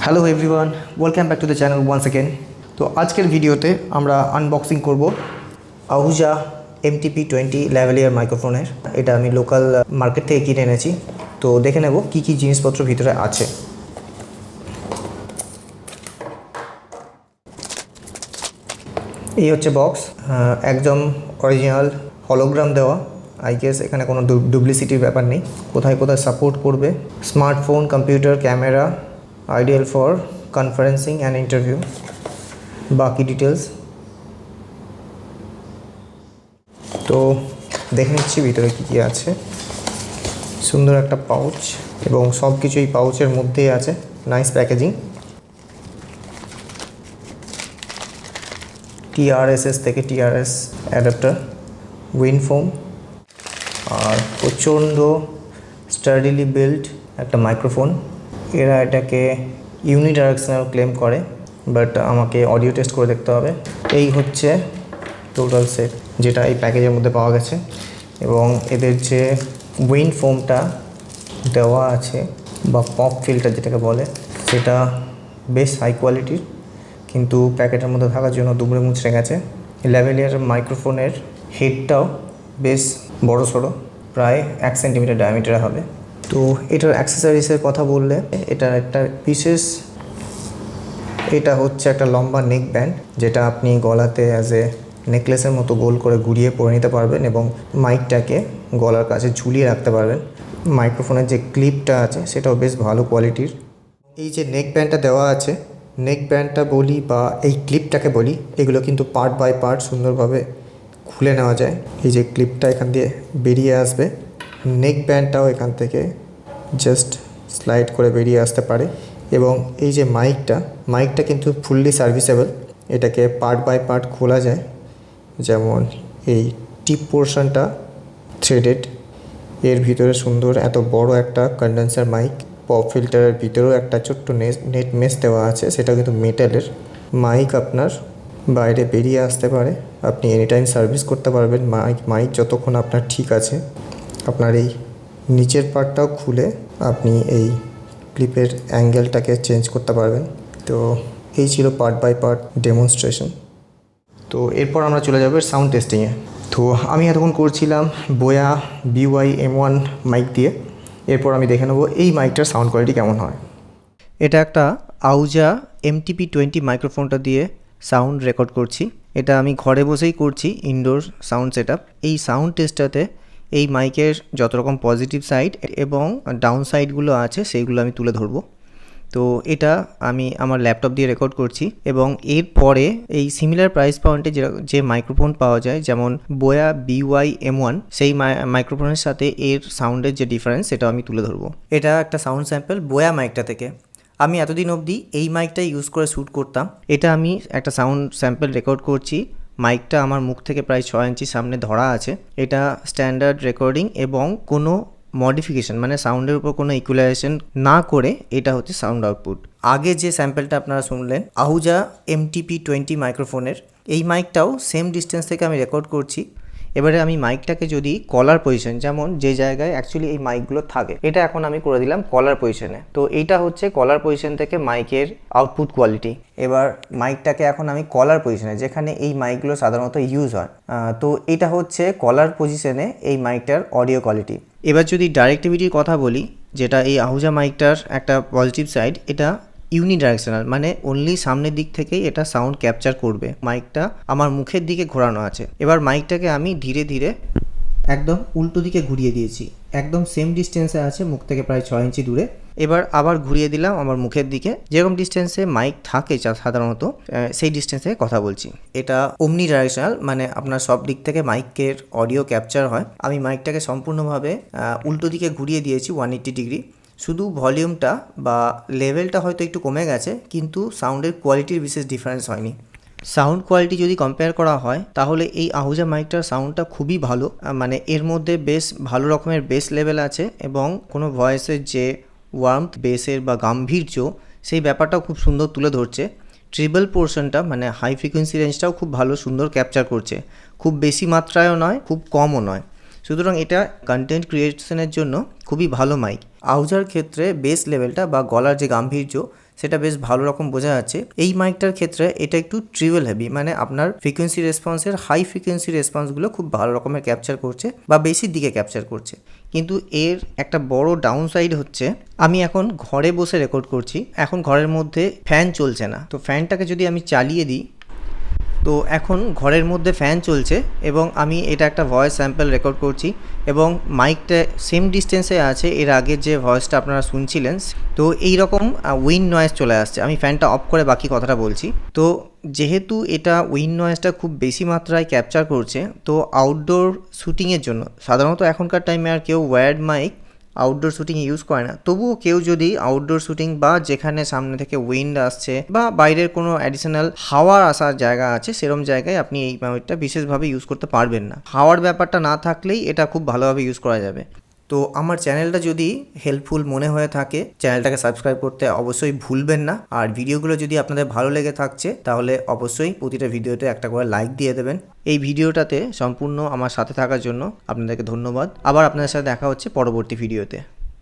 Hello everyone, welcome back to the channel once again. তো আজকের ভিডিওতে আমরা আনবক্সিং করব আহুজা MTP 20 ল্যাভেলিয়ার মাইক্রোফোনের। এটা আমি লোকাল মার্কেট থেকে কিনে এনেছি। তো দেখে নেব কি কি জিনিসপত্র ভিতরে আছে। এই হচ্ছে বক্স, একদম অরিজিনাল হলোগ্রাম দেওয়া। আই গেস এখানে কোনো ডুপ্লিসিটির ব্যাপার নেই। কোথায় কোথায় সাপোর্ট করবে, smartphone, computer, camera, ideal for conferencing and interview, বাকি ডিটেলস। তো দেখে নিচ্ছি ভিতরে কী কী আছে। সুন্দর একটা পাউচ এবং সব কিছু এই পাউচের মধ্যেই আছে। Nice packaging. TRSS থেকে TRS অ্যাডাপ্টার, উইন্ড ফোম, আর প্রচণ্ড স্টাডিলি বিল্ড একটা মাইক্রোফোন। এরা এটাকে ইউনিডাইরেকশনাল ক্লেম করে, বাট আমাকে অডিও টেস্ট করে দেখতে হবে। এই হচ্ছে টোটাল সেট যেটা এই প্যাকেজের মধ্যে পাওয়া গেছে, এবং এদের যে উইন্ড ফোমটা দেওয়া আছে বা পপ ফিল্টার যেটাকে বলে, সেটা বেশ হাই কোয়ালিটির, কিন্তু প্যাকেটের মধ্যে থাকার জন্য দুমড়ে মুচড়ে গেছে। ল্যাভেলিয়ার মাইক্রোফোনের হেডটাও বেশ বড় সড়ো, প্রায় 1 সেন্টিমিটার ডায়ামিটার হবে। তো এটার অ্যাক্সেসরিজের কথা বললে, এটার একটা বিশেষ, এটা হচ্ছে একটা লম্বা নেক ব্যান্ড, যেটা আপনি গলাতে অ্যাজ এ নেকলেসের মতো গোল করে ঘুরিয়ে পরে নিতে পারবেন এবং মাইকটাকে গলার কাছে ঝুলিয়ে রাখতে পারবেন। মাইক্রোফোনের যে ক্লিপটা আছে সেটাও বেশ ভালো কোয়ালিটির। এই যে নেক ব্যান্ডটা দেওয়া আছে, নেক ব্যান্ডটা বলি বা এই ক্লিপটাকে বলি, এগুলো কিন্তু পার্ট বাই পার্ট সুন্দরভাবে খুলে নেওয়া যায়। এই যে ক্লিপটা এখান দিয়ে বেরিয়ে আসবে, নেক ব্যান্ডটাও এখান থেকে জাস্ট স্লাইড করে বেরিয়ে আসতে পারে। এবং এই যে মাইকটা কিন্তু ফুললি সার্ভিসেবল। এটাকে পার্ট বাই পার্ট খোলা যায়, যেমন এই টিপ পোর্শনটা থ্রেডেড, এর ভিতরে সুন্দর এত বড় একটা কন্ডেন্সার মাইক। পপ ফিল্টারের ভিতরেও একটা ছোট্ট নেট মেশ দেওয়া আছে, সেটা কিন্তু মেটালের। মাইক আপনার বাইরে বেরিয়ে আসতে পারে, আপনি এনি টাইম সার্ভিস করতে পারবেন। মাইক যতক্ষণ আপনার ঠিক আছে। আপনার এই নিচের পার্টটাও খুলে আপনি এই ক্লিপের অ্যাঙ্গেলটাকে চেঞ্জ করতে পারবেন। তো এই ছিল পার্ট বাই পার্ট ডেমনস্ট্রেশন। তো এরপর আমরা চলে যাব সাউন্ড টেস্টিংয়ে। তো আমি এতক্ষণ করছিলাম বোয়া BY M1 মাইক দিয়ে। এরপর আমি দেখে নেব এই মাইকটার সাউন্ড কোয়ালিটি কেমন হয়। এটা একটা আহুজা MTP 20 মাইক্রোফোনটা দিয়ে সাউন্ড রেকর্ড করছি। এটা আমি ঘরে বসেই করছি, ইনডোর সাউন্ড সেটআপ। এই সাউন্ড টেস্টটাতে এই মাইকের যত রকম পজিটিভ সাইড এবং ডাউন সাইডগুলো আছে সেইগুলো আমি তুলে ধরবো। তো এটা আমি আমার ল্যাপটপ দিয়ে রেকর্ড করছি, এবং এরপরে এই সিমিলার প্রাইস পয়েন্টে যে মাইক্রোফোন পাওয়া যায়, যেমন বোয়া BY M1, সেই মাইক্রোফোনের সাথে এর সাউন্ডের যে ডিফারেন্স সেটা আমি তুলে ধরবো। এটা একটা সাউন্ড স্যাম্পল বোয়া মাইকটা থেকে। আমি এতদিন অবধি এই মাইকটা ইউজ করে শ্যুট করতাম। এটা আমি একটা সাউন্ড স্যাম্পল রেকর্ড করছি। মাইকটা আমার মুখ থেকে প্রায় 6 ইঞ্চি সামনে ধরা আছে। এটা স্ট্যান্ডার্ড রেকর্ডিং এবং কোনো মডিফিকেশন মানে সাউন্ডের উপর কোনো ইকুয়ালাইজেশন না করে এটা হচ্ছে সাউন্ড আউটপুট। আগে যে স্যাম্পলটা আপনারা শুনলেন আহুজা MTP 20 মাইক্রোফোনের, এই মাইকটাও সেম ডিস্টেন্স থেকে আমি রেকর্ড করছি। এবারে আমি মাইকটাকে যদি কলার পজিশন, যেমন যে জায়গায় অ্যাকচুয়ালি এই মাইকগুলো থাকে, এটা এখন আমি করে দিলাম কলার পজিশনে। তো এইটা হচ্ছে কলার পজিশন থেকে মাইকের আউটপুট কোয়ালিটি। এবার মাইকটাকে এখন আমি কলার পজিশনে, যেখানে এই মাইকগুলো সাধারণত ইউজ হয়, তো এটা হচ্ছে কলার পজিশনে এই মাইকটার অডিও কোয়ালিটি। এবার যদি ডাইরেক্টিভিটির কথা বলি, যেটা এই আহুজা মাইকটার একটা পজিটিভ সাইড, এটা ইউনিডাইরেকশনাল, মানে অনলি সামনের দিক থেকেই এটা সাউন্ড ক্যাপচার করবে। মাইকটা আমার মুখের দিকে ঘোরানো আছে। এবার মাইকটাকে আমি ধীরে ধীরে একদম উল্টো দিকে ঘুরিয়ে দিয়েছি, একদম সেম ডিস্টেন্সে আছে মুখ থেকে প্রায় 6 ইঞ্চি দূরে। এবার আবার ঘুরিয়ে দিলাম আমার মুখের দিকে, যেরকম ডিস্টেন্সে মাইক থাকে সাধারণত সেই ডিস্টেন্সে কথা বলছি। এটা ওমনি ডাইরেকশনাল, মানে আপনার সব দিক থেকে মাইকের অডিও ক্যাপচার হয়। আমি মাইকটাকে সম্পূর্ণভাবে উল্টো দিকে ঘুরিয়ে দিয়েছি 180 ডিগ্রি। শুধু ভলিউমটা বা লেভেলটা হয়তো একটু কমে গেছে, কিন্তু সাউন্ডের কোয়ালিটির বিশেষ ডিফারেন্স হয়নি। সাউন্ড কোয়ালিটি যদি কম্পেয়ার করা হয়, তাহলে এই আহুজা মাইকটার সাউন্ডটা খুবই ভালো। মানে এর মধ্যে বেশ ভালো রকমের বেস লেভেল আছে, এবং কোনো ভয়েসের যে ওয়ার্মথ, বেসের বা গাম্ভীর্য, সেই ব্যাপারটাও খুব সুন্দর তুলে ধরছে। ট্রিবল পোর্শনটা মানে হাই ফ্রিকোয়েন্সি রেঞ্জটাও খুব ভালো সুন্দর ক্যাপচার করছে। খুব বেশি মাত্রায়ও নয়, খুব কমও নয়। সুতরাং এটা কন্টেন্ট ক্রিয়েশনের জন্য খুবই ভালো মাইক। আহুজার ক্ষেত্রে বেস লেভেলটা বা গলার যে গাম্ভীর্য সেটা বেশ ভালো রকম বোঝা যাচ্ছে। এই মাইকটার ক্ষেত্রে এটা একটু ট্রিবল হেভি, মানে আপনার ফ্রিকোয়েন্সি রেসপন্সের হাই ফ্রিকোয়েন্সি রেসপন্সগুলো খুব ভালো রকমের ক্যাপচার করছে বা বেশির দিকে ক্যাপচার করছে। কিন্তু এর একটা বড় ডাউন সাইড হচ্ছে, আমি এখন ঘরে বসে রেকর্ড করছি, এখন ঘরের মধ্যে ফ্যান চলছে না। তো ফ্যানটাকে যদি আমি চালিয়ে দিই, তো এখন ঘরের মধ্যে ফ্যান চলছে এবং আমি এটা একটা ভয়েস স্যাম্পল রেকর্ড করছি এবং মাইকটা সেম ডিস্টেন্সে আছে এর আগে যে ভয়েসটা আপনারা শুনছিলেন। তো এই রকম উইন্ড নয়েজ চলে আসছে। আমি ফ্যানটা অফ করে বাকি কথাটা বলছি। তো যেহেতু এটা উইন্ড নয়েজটা খুব বেশি মাত্রায় ক্যাপচার করছে, তো আউটডোর শ্যুটিংয়ের জন্য সাধারণত এখনকার টাইমে আর কেউ wired mic outdoor shooting use করে না। তবুও কেউ যদি আউটডোর শ্যুটিং বা যেখানে সামনে থেকে উইন্ড আসছে বা বাইরের কোনো অ্যাডিশনাল হাওয়ার আসার জায়গা আছে, সেরকম জায়গায় আপনি এই মাইকটা বিশেষভাবে ইউজ করতে পারবেন না। হাওয়ার ব্যাপারটা না থাকলেই এটা খুব ভালোভাবে ইউজ করা যাবে। তো আমার চ্যানেলটা যদি হেল্পফুল মনে হয়ে থাকে, চ্যানেলটাকে সাবস্ক্রাইব করতে অবশ্যই ভুলবেন না। আর ভিডিওগুলো যদি আপনাদের ভালো লেগে থাকছে তাহলে অবশ্যই প্রতিটা ভিডিওতে একটা করে লাইক দিয়ে দেবেন। এই ভিডিওটাতে সম্পূর্ণ আমার সাথে থাকার জন্য আপনাদেরকে ধন্যবাদ। আবার আপনাদের সাথে দেখা হচ্ছে পরবর্তী ভিডিওতে।